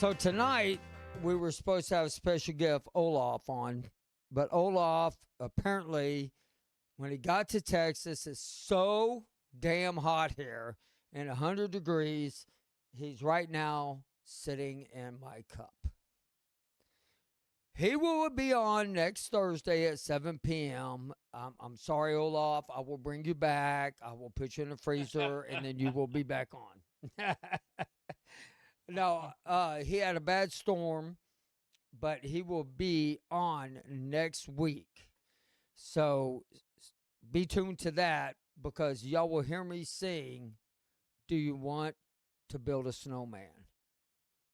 So tonight we were supposed to have a special gift, Olaf, on, but Olaf apparently, when he got to Texas, it's so damn hot here and 100 degrees. He's right now sitting in my cup. He will be on next Thursday at 7 p.m. I'm sorry, Olaf. I will bring you back. I will put you in the freezer, and then you will be back on. No, he had a bad storm, but he will be on next week. So be tuned to that because y'all will hear me sing, "Do you want to build a snowman?"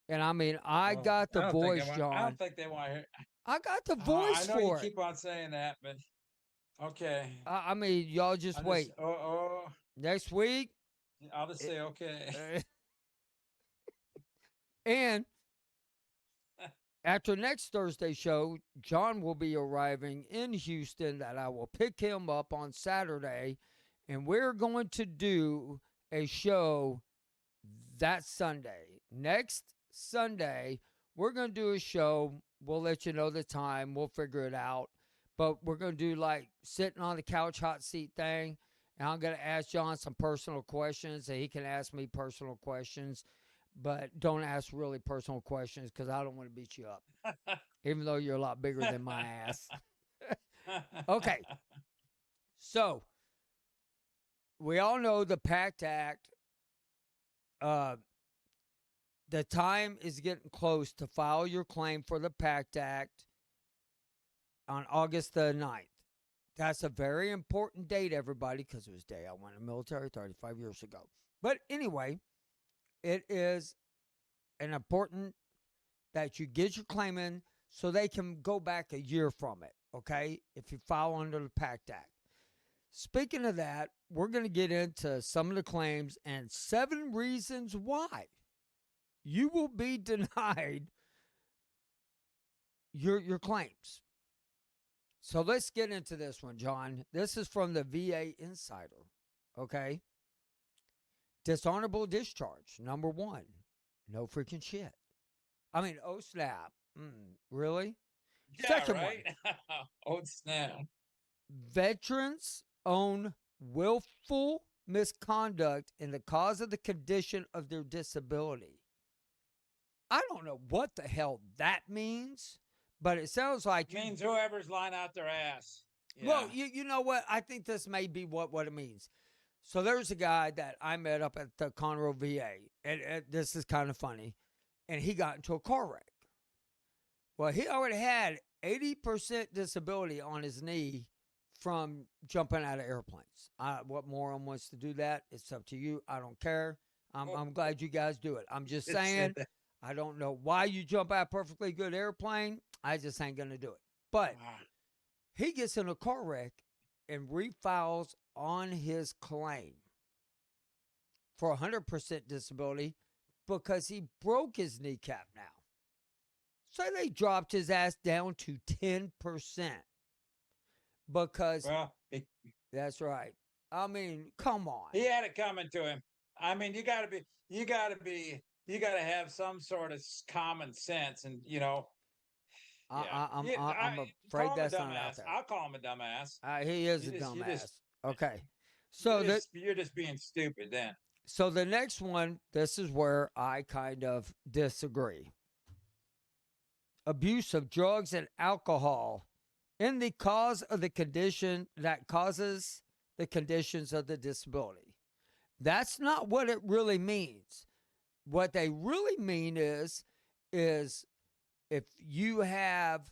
And I mean, I got the voice, I don't John. think they want to hear. I got the I voice know you for it. keep on saying that, but okay. I mean, y'all just I just wait. oh Next week, I'll just it, say okay. and after next Thursday's show, John will be arriving in Houston that I will pick him up on Saturday, and we're going to do a show that Sunday. Next Sunday, we're going to do a show. We'll let you know the time. We'll figure it out. But we're going to do like sitting on the couch hot seat thing. And I'm going to ask John some personal questions, and he can ask me personal questions. But don't ask really personal questions because I don't want to beat you up, even though you're a lot bigger than my ass. Okay. So we all know the PACT Act. Uh, the time is getting close to file your claim for the PACT Act on August the 9th. That's a very important date, everybody, because it was the day I went in the military 35 years ago. But anyway, it is an important that you get your claim in so they can go back a year from it, okay, if you file under the PACT Act. Speaking of that, we're going to get into some of the claims and 7 reasons why you will be denied your claims. So let's get into this one, John. This is from the VA Insider, okay? Dishonorable discharge, number 1. No freaking shit. I mean, oh snap. Really? Yeah, Second one. right. Oh snap. Veterans own willful misconduct in the cause of the condition of their disability. I don't know what the hell that means, but it sounds like Means whoever's lying out their ass. Well, Yeah. you know what? I think this may be what it means. So there's a guy that I met up at the Conroe VA, and this is kind of funny, and he got into a car wreck. Well, he already had 80% disability on his knee from jumping out of airplanes. What moron wants to do that? It's up to you. I don't care. I'm glad you guys do it. I'm just saying, I don't know why you jump out a perfectly good airplane. I just ain't going to do it. But he gets in a car wreck and refiles on his claim for 100% disability because he broke his kneecap now. So they dropped his ass down to 10% because that's right. I mean, come on. He had it coming to him. I mean, you got to have some sort of common sense, and I'm afraid call him a that's not out dumbass. there. I'll call him a dumbass. He is a dumbass. Okay. So you're just being stupid then. So the next one, this is where I kind of disagree. Abuse of drugs and alcohol in the cause of the condition that causes the conditions of the disability. That's not what it really means. What they really mean is if you have,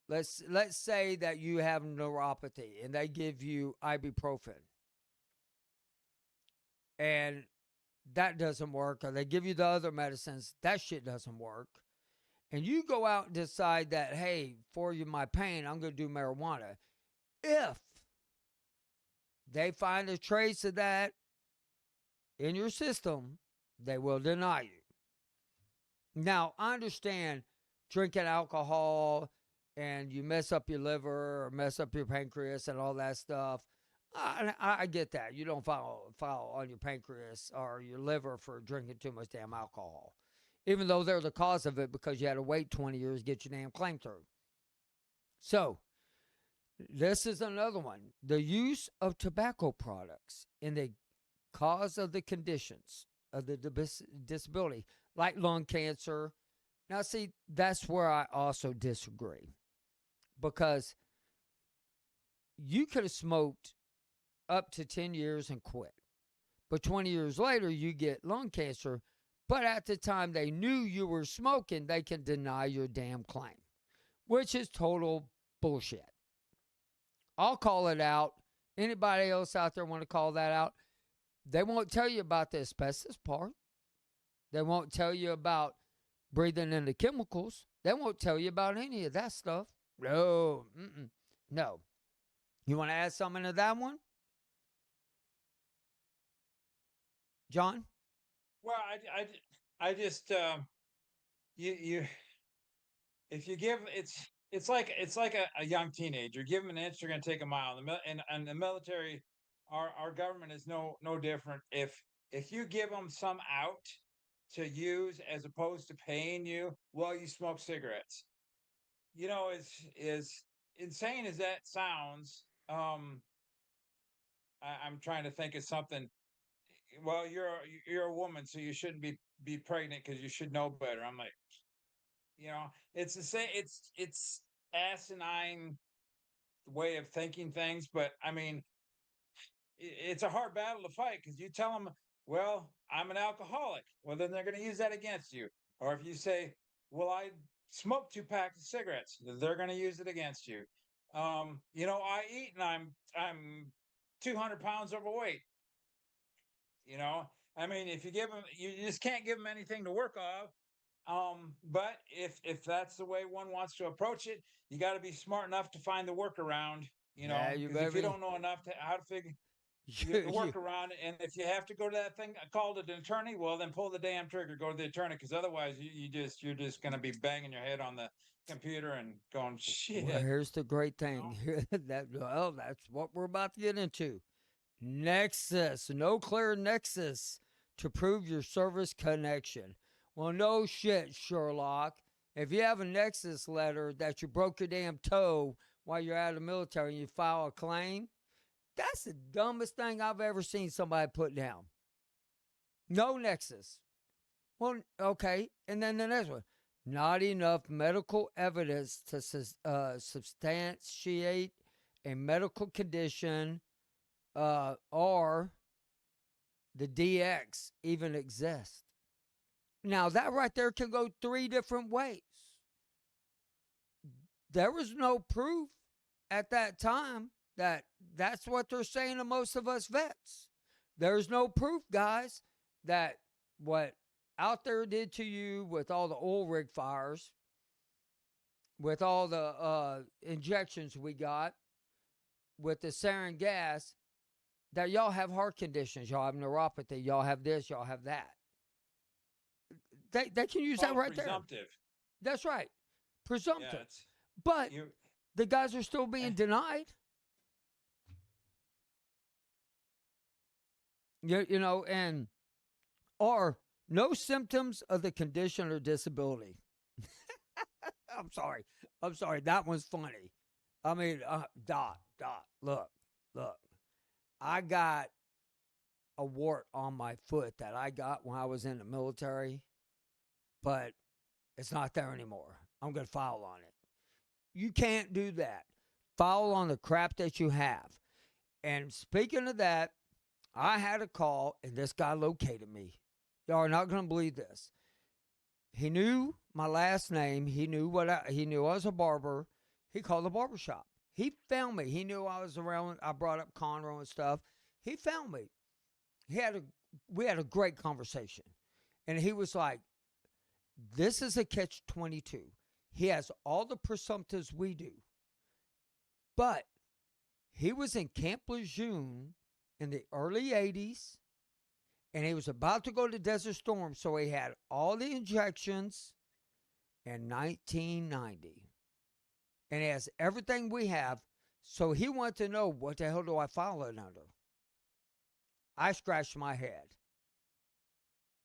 let's say that you have neuropathy and they give you ibuprofen and that doesn't work, or they give you the other medicines, that shit doesn't work, and you go out and decide that, hey, for my pain, I'm going to do marijuana. If they find a trace of that in your system, they will deny you. Now, I understand drinking alcohol and you mess up your liver or mess up your pancreas and all that stuff. I get that. You don't file on your pancreas or your liver for drinking too much damn alcohol. even though they're the cause of it because you had to wait 20 years to get your damn claim through. So, this is another one. The use of tobacco products in the cause of the conditions of the disability, like lung cancer. Now, see, that's where I also disagree because you could have smoked up to 10 years and quit. But 20 years later, you get lung cancer. But at the time they knew you were smoking, they can deny your damn claim, which is total bullshit. I'll call it out. Anybody else out there want to call that out? They won't tell you about the asbestos part. They won't tell you about breathing in the chemicals. They won't tell you about any of that stuff. No. No. You want to add something to that one, John? Well, I just you if you give it's like a young teenager. Give them an inch, you're going to take a mile. And the military, our government is no different. If you give them some out to use as opposed to paying you while you smoke cigarettes, you know, is insane as that sounds. I'm trying to think of something. Well, you're a woman, so you shouldn't be pregnant because you should know better. I'm like, you know, it's the same. It's asinine way of thinking things, but I mean, it's a hard battle to fight because you tell them, well, I'm an alcoholic. Well, then they're going to use that against you. Or if you say, well, I smoke 2 packs of cigarettes, they're going to use it against you. You know, I eat and I'm 200 pounds overweight. You know, I mean, if you give them, you just can't give them anything to work off. But if that's the way one wants to approach it, you got to be smart enough to find the workaround. You Yeah, know, you because if better you be. don't know enough to how to figure you You, work around it, and if you have to go to that thing called an attorney, well, then pull the damn trigger, go to the attorney, because otherwise you're just going to be banging your head on the computer and going well, shit. here's the great You thing. know? That's what we're about to get into. Nexus, no clear nexus to prove your service connection. Well, no shit, Sherlock. If you have a nexus letter that you broke your damn toe while you're out of the military and you file a claim, that's the dumbest thing I've ever seen somebody put down. No nexus. Well, okay. And then the next one, not enough medical evidence to substantiate a medical condition or the DX even exist. Now, that right there can go 3 different ways. There was no proof at that time that that's what they're saying to most of us vets. There's no proof, guys, that what out there did to you with all the oil rig fires, with all the injections we got, with the sarin gas, that y'all have heart conditions, y'all have neuropathy, y'all have this, y'all have that. They can use that Called right there. presumptive. That's right. Yeah, Presumptive. it's But you. the guys are still being denied. You know, and or no symptoms of the condition or disability. I'm sorry. I'm sorry. That one's funny. I mean, Dot, look. I got a wart on my foot that I got when I was in the military, but it's not there anymore. I'm going to file on it. You can't do that. File on the crap that you have. And speaking of that, I had a call and this guy located me. Y'all are not going to believe this. He knew my last name. He knew he knew I was a barber. He called the barber shop. He found me. He knew I was around. I brought up Conroe and stuff. He found me. We had a great conversation. And he was like, this is a catch-22. He has all the presumptives we do. But he was in Camp Lejeune in the early 80s, and he was about to go to Desert Storm, so he had all the injections in 1990. And he has everything we have, so he wanted to know, what the hell do I file it under? I scratched my head.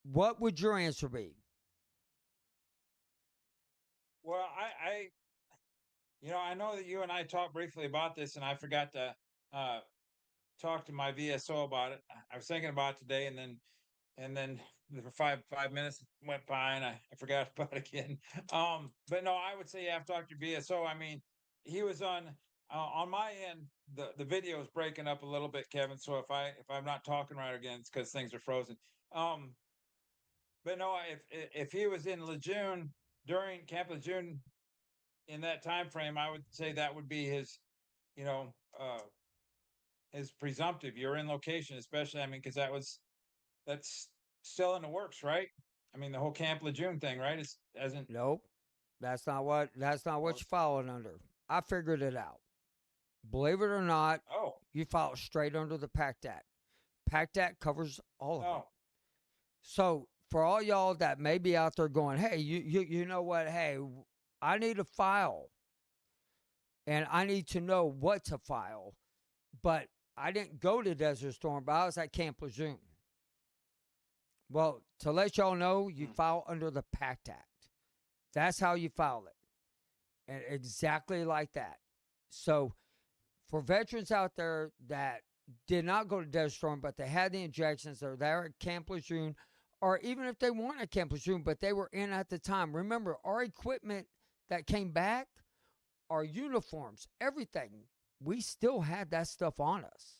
What would your answer be? Well, I know that you and I talked briefly about this, and I forgot to uh, talk to my VSO about it. I was thinking about it today, and then the 5 minutes went by, and I forgot about it again. But no, I would say you have to talk to your VSO. I mean, he was on my end. The video is breaking up a little bit, Kevin. So if I'm not talking right again, it's because things are frozen. Um, but no, if he was in Lejeune during Camp Lejeune in that time frame, I would say that would be you know, uh, his presumptive. You're in location, especially. I mean, because that's still in the works, right? I mean, the whole Camp Lejeune thing, right? Is hasn't. Nope. That's not what Well, you followed under. I figured it out. Believe it or not, oh, you file straight under the PACT Act. PACT Act covers all of it. oh, So for all y'all that may be out there going, hey, you know what? Hey, I need a file and I need to know what to file. But I didn't go to Desert Storm, but I was at Camp Lejeune. Well, to let y'all know, you hmm, file under the PACT Act. That's how you file it. And exactly like that. So for veterans out there that did not go to Desert Storm, but they had the injections, they're there at Camp Lejeune, or even if they weren't at Camp Lejeune, but they were in at the time. Remember, our equipment that came back, our uniforms, everything, we still had that stuff on us.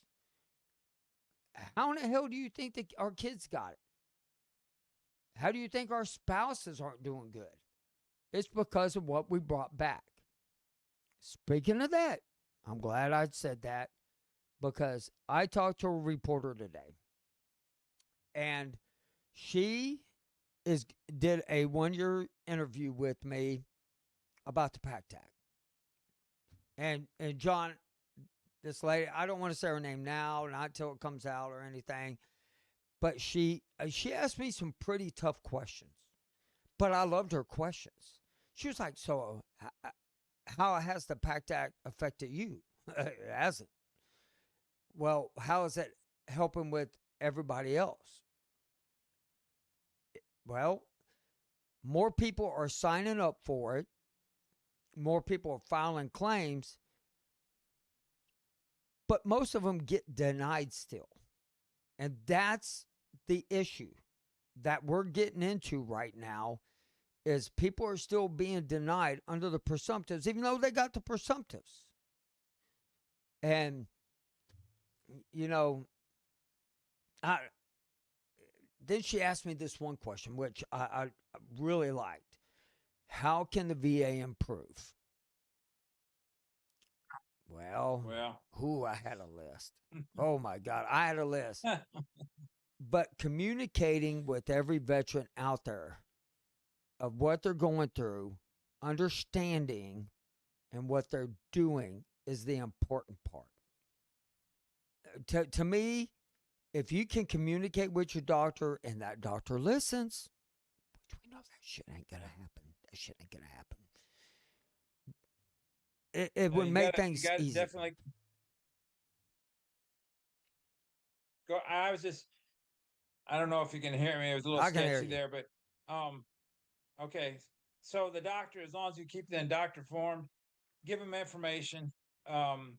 How in the hell do you think that our kids got it? How do you think our spouses aren't doing good? It's because of what we brought back. Speaking of that, I'm glad I said that because I talked to a reporter today and she is did a 1 year interview with me about the PACT Act. And John, this lady, I don't want to say her name now, not until it comes out or anything, but she asked me some pretty tough questions. But I loved her questions. She was like, "So, how has the PACT Act affected you?" It hasn't. Well, how is it helping with everybody else? Well, more people are signing up for it. More people are filing claims, but most of them get denied still. And that's the issue that we're getting into right now is people are still being denied under the presumptives, even though they got the presumptives. And, you know, I, then she asked me this one question, which I really liked. How can the VA improve? Well, well, I had a list. Oh my God, I had a list. But communicating with every veteran out there of what they're going through, understanding, and what they're doing is the important part. To me, if you can communicate with your doctor and that doctor listens, which we know that shit ain't gonna happen. That shit ain't gonna happen. It would you make gotta you things gotta easier. definitely go. I was just I don't know if you can hear me. It was a little I can hear sketchy you. there, but um, okay. So the doctor, as long as you keep them doctor formed, give them information. Um,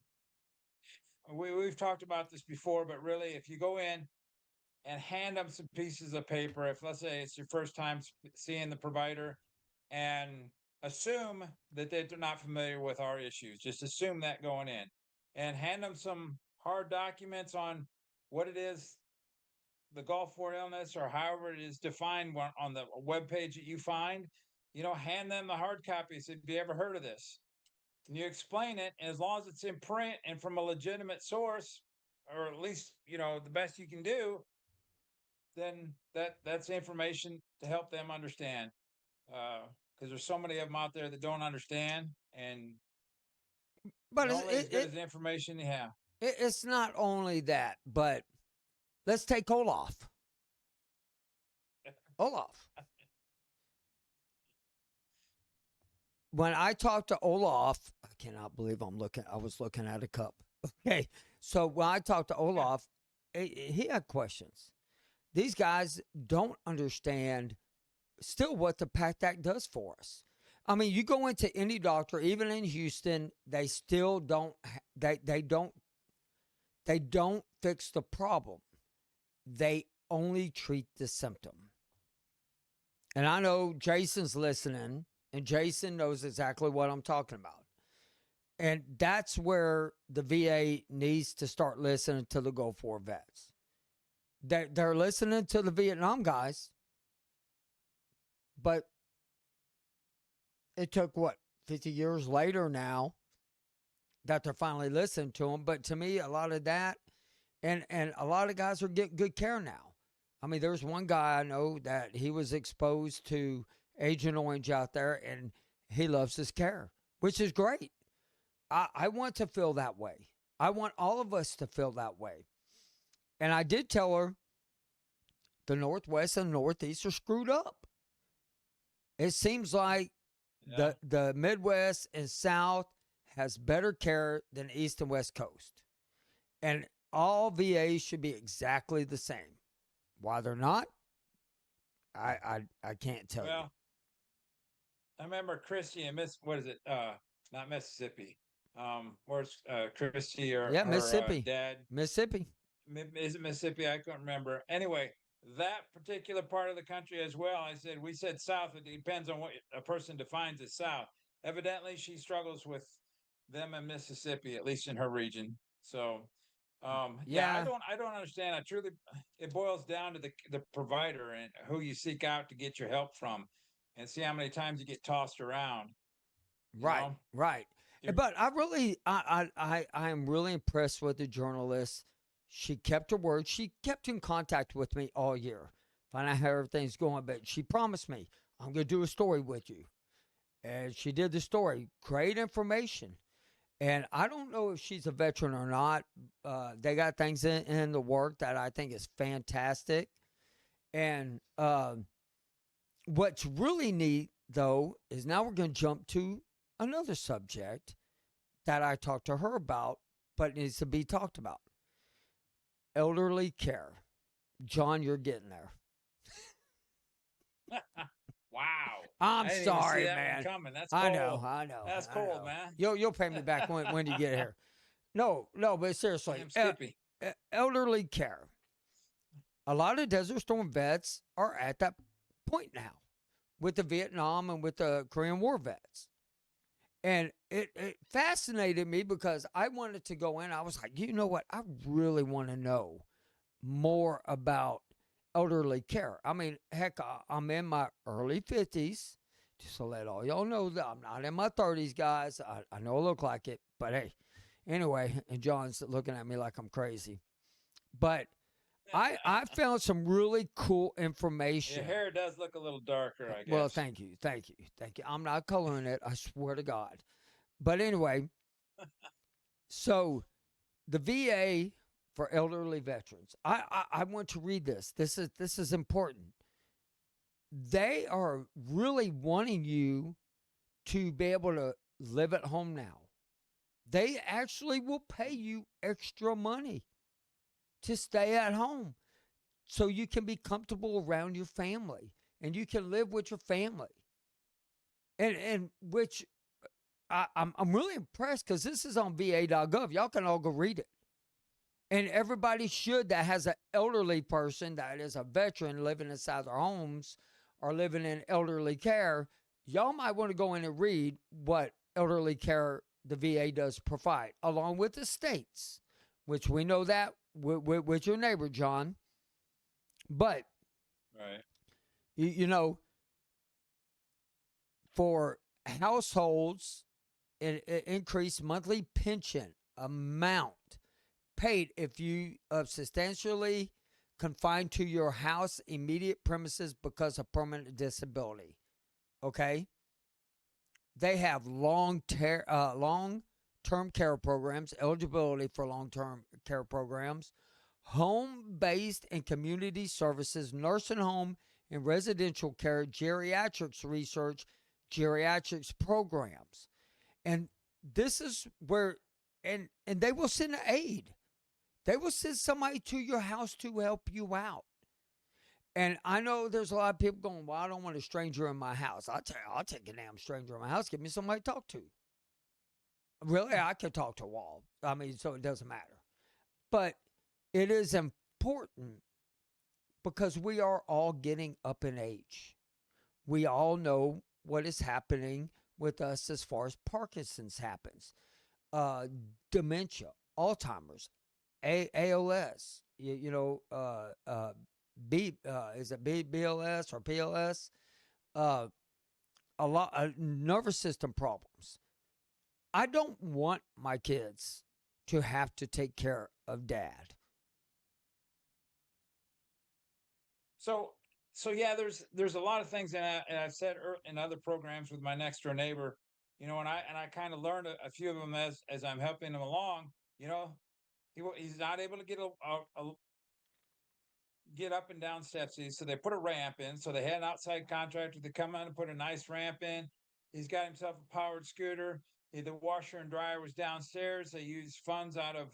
we've talked about this before, but really, if you go in and hand them some pieces of paper, if let's say it's your first time seeing the provider, and assume that they're not familiar with our issues, just assume that going in, and hand them some hard documents on what it is, the Gulf War illness, or however it is defined on the web page that you find. Hand them the hard copies. Have you ever heard of this? And you explain it, and as long as it's in print and from a legitimate source, or at least the best you can do, then that's information to help them understand. Because there's so many of them out there that don't understand, and But you're only as good as the information you have. it's not only that, but let's take Olaf. Olaf. When I talked to Olaf, I cannot believe I was looking at a cup. Okay. So when I talked to Yeah. Olaf, he had questions. These guys don't understand still what the PACT Act does for us. I mean, you go into any doctor, even in Houston, they still don't. They don't fix the problem. They only treat the symptom. And I know Jason's listening, and Jason knows exactly what I'm talking about. And that's where the VA needs to start listening to the Gulf War vets. They're listening to the Vietnam guys, but it took what, 50 years later now that they're finally listening to them. But to me, a lot of that, and a lot of guys are getting good care now. I mean, there's one guy I know that he was exposed to Agent Orange out there, and he loves his care, which is great. I want to feel that way. I want all of us to feel that way. And I did tell her the Northwest and Northeast are screwed up. It seems like Yeah. the Midwest and South has better care than East and West Coast. And all VAs should be exactly the same. Why they're not, I can't tell you. Well, I remember Christy and Miss. What is it? Not Mississippi. Where's Christy or Yeah, her Mississippi. dad? Mississippi. Is it Mississippi? I couldn't remember. Anyway, that particular part of the country as well. I said we said South. It depends on what a person defines as South. Evidently, she struggles with them in Mississippi, at least in her region. So, yeah, Yeah, I don't understand. I truly, it boils down to the provider and who you seek out to get your help from, and see how many times you get tossed around. You right, know, right. you're, But I am really impressed with the journalist. She kept her word. She kept in contact with me all year. Find out how everything's going, but she promised me I'm going to do a story with you, and she did the story. Great information. And I don't know if she's a veteran or not. They got things in the work that I think is fantastic. And what's really neat, though, is now we're going to jump to another subject that I talked to her about, but needs to be talked about: elderly care. John, you're getting there. wow. I'm I didn't even see sorry, that one man. coming. That's I know, cold. I know, That's I cold, know. man. You'll pay me back when you get here. No, no, but seriously, Damn Skippy. elderly care. A lot of Desert Storm vets are at that point now with the Vietnam and with the Korean War vets. And it fascinated me because I wanted to go in. I was like, you know what? I really want to know more about elderly care. I mean, heck, I'm in my early 50s. Just to let all y'all know that I'm not in my 30s, guys. I know I look like it, but hey, anyway, and John's looking at me like I'm crazy. But I found some really cool Your information. hair does look a little darker, I Well, guess. thank you, thank you, thank you. I'm not coloring it. I swear to God. But anyway, so the VA for elderly veterans. I want to read this. This is important. They are really wanting you to be able to live at home now. They actually will pay you extra money to stay at home so you can be comfortable around your family and you can live with your family. And which I'm really impressed because this is on va.gov. Y'all can all go read it. And everybody should that has an elderly person that is a veteran living inside their homes or living in elderly care. Y'all might want to go in and read what elderly care the VA does provide, along with the states, which we know that with your neighbor, John. But, Right. you know, for households, it increased monthly pension amount paid if you are substantially confined to your house immediate premises because of permanent disability. Okay, they have long term care programs, eligibility for long term care programs, home based and community services, nursing home and residential care, geriatrics research, geriatrics programs. And this is where and they will send aid. They will send somebody to your house to help you out. And I know there's a lot of people going, well, I don't want a stranger in my house. I'll tell you, I'll take a damn stranger in my house. Give me somebody to talk to. Really, I could talk to a wall. I mean, so it doesn't matter. But it is important because we are all getting up in age. We all know what is happening with us as far as Parkinson's happens, uh, dementia, Alzheimer's, ALS, is it BLS or PLS? Uh, a lot of nervous system problems. I don't want my kids to have to take care of dad. So so yeah, there's a lot of things, and I've said in other programs with my next door neighbor, and I kind of learned a few of them as I'm helping him along. You know, he's not able to get up and down steps. So they put a ramp in. So they had an outside contractor to come in and put a nice ramp in. He's got himself a powered scooter. The washer and dryer was downstairs. They used funds out of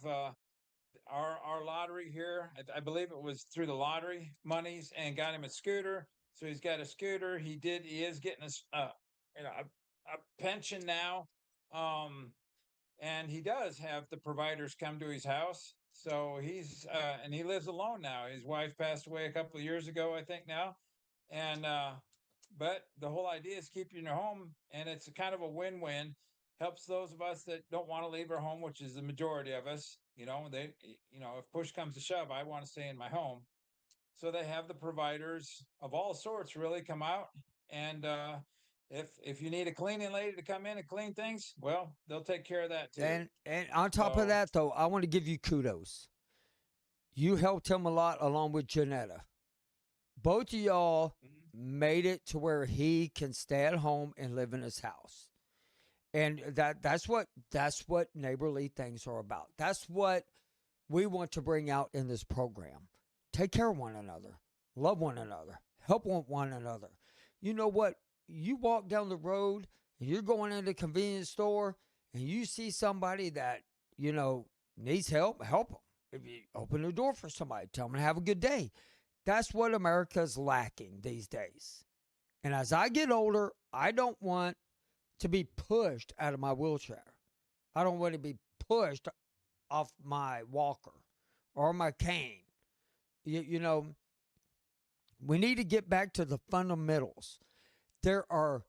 our lottery here. I believe it was through the lottery monies, and got him a scooter. So he's got a scooter. He is getting a pension now. Um, and he does have the providers come to his house. So and he lives alone now. His wife passed away a couple of years ago, I think now. And but the whole idea is keeping your home, and it's a kind of a win-win. Helps those of us that don't want to leave our home, which is the majority of us. If push comes to shove, I want to stay in my home. So they have the providers of all sorts really come out, and if you need a cleaning lady to come in and clean things, well, they'll take care of that too. And on top of So that, though, I want to give you kudos. You helped him a lot along with Janetta. Both of y'all mhm. made it to where he can stay at home and live in his house. And that's what neighborly things are about. That's what we want to bring out in this program. Take care of one another, love one another, help one another. You know what? You walk down the road and you're going into a convenience store and you see somebody that, you know, needs help, help them. If you open the door for somebody, tell them to have a good day. That's what America's lacking these days. And as I get older, I don't want to be pushed out of my wheelchair. I don't want to be pushed off my walker or my cane. You know, we need to get back to the fundamentals. There are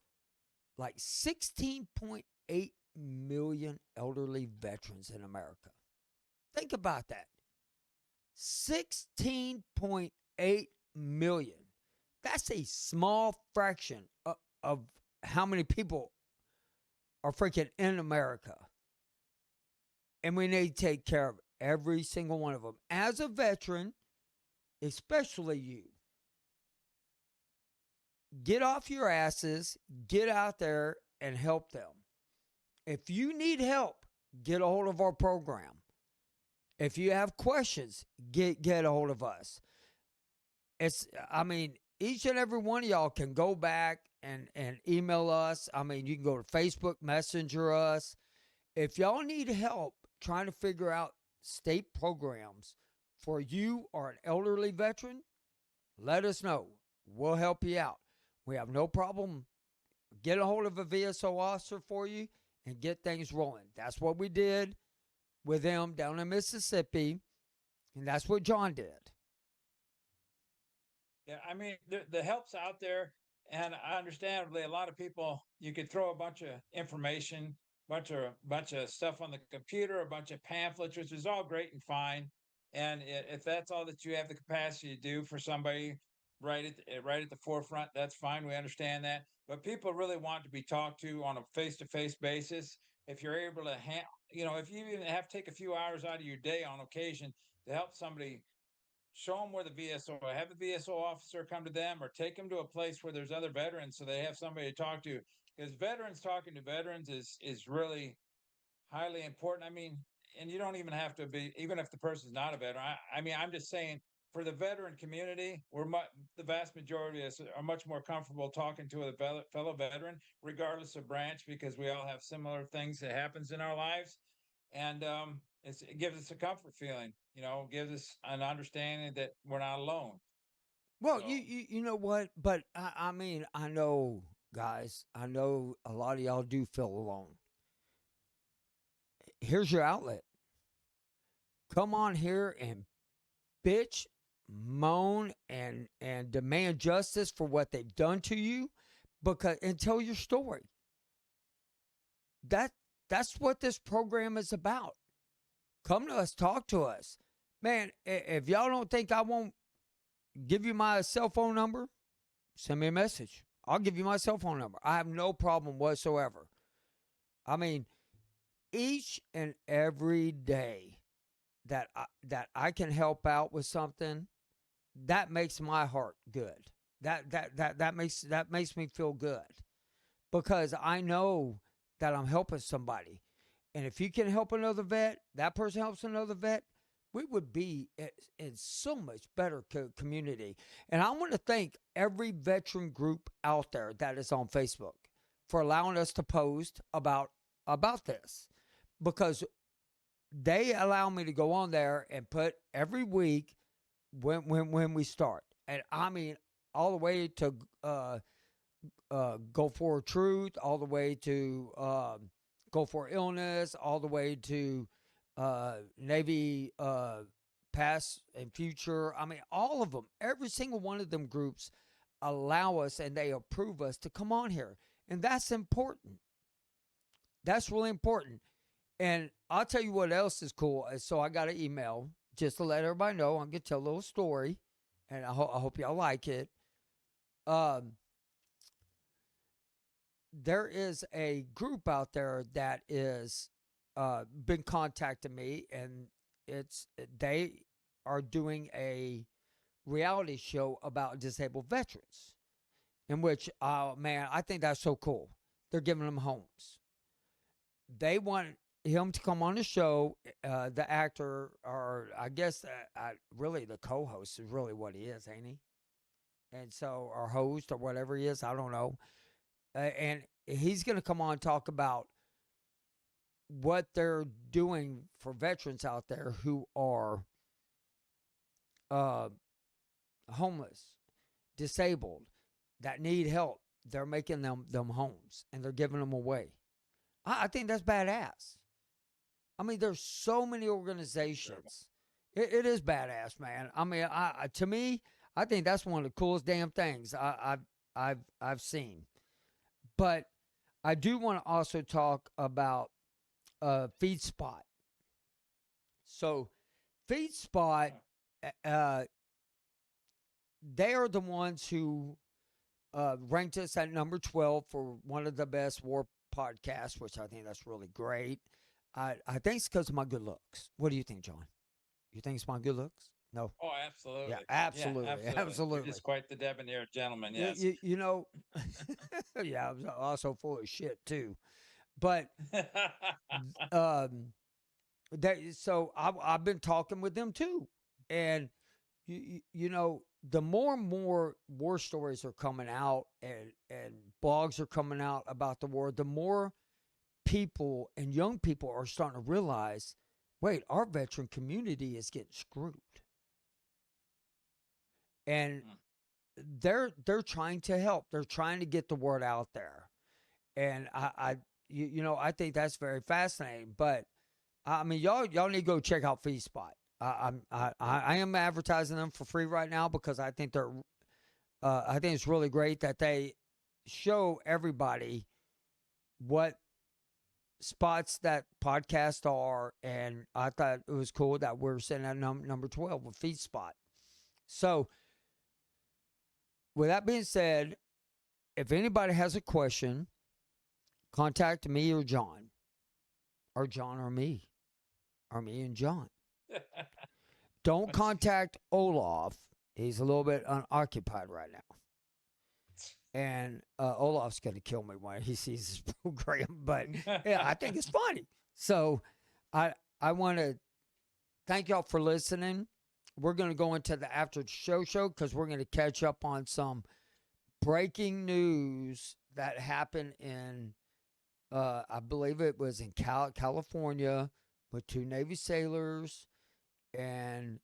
like 16.8 million elderly veterans in America. Think about that. 16.8 million. That's a small fraction of how many people are freaking in America. And we need to take care of every single one of them. As a veteran, especially you, get off your asses, get out there and help them. If you need help, get a hold of our program. If you have questions, get a hold of us. Each and every one of y'all can go back and email us. I mean, you can go to Facebook Messenger us. If y'all need help trying to figure out state programs for you or an elderly veteran, let us know. We'll help you out. We have no problem. Get a hold of a VSO officer for you and get things rolling. That's what we did with them down in Mississippi, and that's what John did. yeah, I mean the help's out there, and understandably, a lot of people, you could throw a bunch of information, bunch of stuff on the computer, a bunch of pamphlets, which is all great and fine. And if that's all that you have the capacity to do for somebody right at the forefront, that's fine. We understand that. But people really want to be talked to on a face-to-face basis. If you're able to, if you even have to take a few hours out of your day on occasion to help somebody, show them where the VSO, have the VSO officer come to them, or take them to a place where there's other veterans so they have somebody to talk to. Because veterans talking to veterans is really highly important. I mean, and you don't even have to be, even if the person's not a veteran. I mean, I'm just saying, for the veteran community, the vast majority of us are much more comfortable talking to a fellow veteran, regardless of branch, because we all have similar things that happens in our lives. And it gives us a comfort feeling, gives us an understanding that we're not alone. Well, So you know what? But I mean, I know, guys, I know a lot of y'all do feel alone. Here's your outlet. Come on here and bitch, moan, and demand justice for what they've done to you, because and tell your story. That that's what this program is about. Come to us, talk to us, man. If y'all don't think I won't give you my cell phone number, send me a message. I'll give you my cell phone number. I have no problem whatsoever. I mean, each and every day that I can help out with something, that makes my heart good. That makes me feel good because I know that I'm helping somebody. And if you can help another vet, that person helps another vet, we would be in so much better community. And I want to thank every veteran group out there that is on Facebook for allowing us to post about this, because they allow me to go on there and put every week when we start. And I mean, all the way to Go for Truth, all the way to Go for Illness, all the way to Navy Past and Future. I mean, all of them, every single one of them groups allow us and they approve us to come on here. And that's important. That's really important. And I'll tell you what else is cool. So I got an email just to let everybody know. I'm going to tell a little story, and I hope y'all like it. Um, there is a group out there that is been contacting me, and it's they are doing a reality show about disabled veterans. In which, oh man, I think that's so cool. They're giving them homes. They want him to come on the show. The actor, or I guess really the co-host is really what he is, ain't he? And so, or host or whatever he is, I don't know. And he's going to come on and talk about what they're doing for veterans out there who are uh, homeless, disabled, that need help. They're making them homes and they're giving them away. I think that's badass. I mean, there's so many organizations. It is badass, man. I mean, to me, I think that's one of the coolest damn things I've seen. But I do want to also talk about Feed Spot. So Feed Spot, uh, they are the ones who ranked us at number 12 for one of the best war podcasts, which I think that's really great. I think it's because of my good looks. What do you think, John? You think it's my good looks? No. oh, Yeah, absolutely. Yeah, absolutely, absolutely. You're absolutely. just quite the debonair gentleman. You, Yes. you, you know, yeah, I was also full of shit too. But um, so I've been talking with them too, and you know, the more and more war stories are coming out and blogs are coming out about the war, the more people and young people are starting to realize, wait, our veteran community is getting screwed, and Mm. they're trying to help. They're trying to get the word out there, and I think that's very fascinating. But I mean, y'all need to go check out Feed Spot. I am advertising them for free right now because I think they're I think it's really great that they show everybody what spots that podcast are, and I thought it was cool that we're sitting at number 12 with Feed Spot. So, with that being said, if anybody has a question, contact me or John, or me and John. Don't contact Olaf. He's a little bit unoccupied right now. And Olaf's going to kill me when he sees this program, but yeah, I think it's funny. So I want to thank y'all for listening. We're going to go into the after show because we're going to catch up on some breaking news that happened in, I believe it was in California, with two Navy sailors and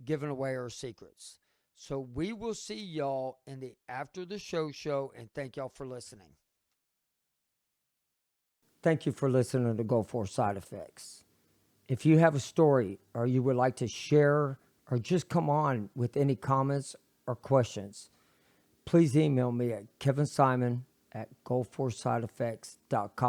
giving away our secrets. So we will see y'all in the after the show, and thank y'all for listening. Thank you for listening to Go For Side Effects. If you have a story or you would like to share or just come on with any comments or questions, please email me at kevinsimon@goforsideeffects.com.